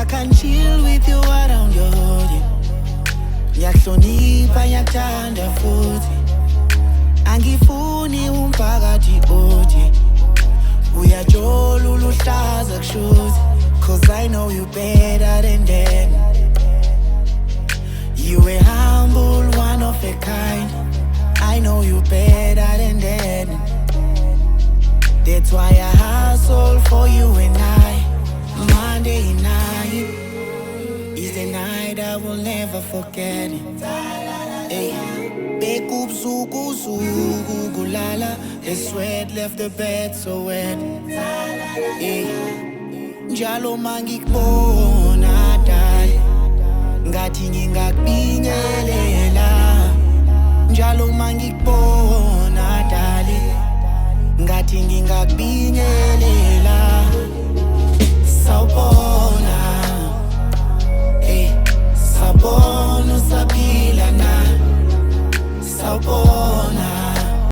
can chill with you around your hoodie. Ngiyahlonipha ngiyakuthanda futhi angifuni umphakathi othi uyajola uluhlaza kushuthi. Cause I know you better than them. You a humble, one of a kind. I know you better than them. That's why I hustle for you and I. Monday night is the night I will never forget. Hey, bekubusuku usuku kulala. The sweat left the bed so wet. Hey, njalo mangikubona dali ngathi ngingakubingelela. Njalo mangikubona dali ngathi ngingakubingelela.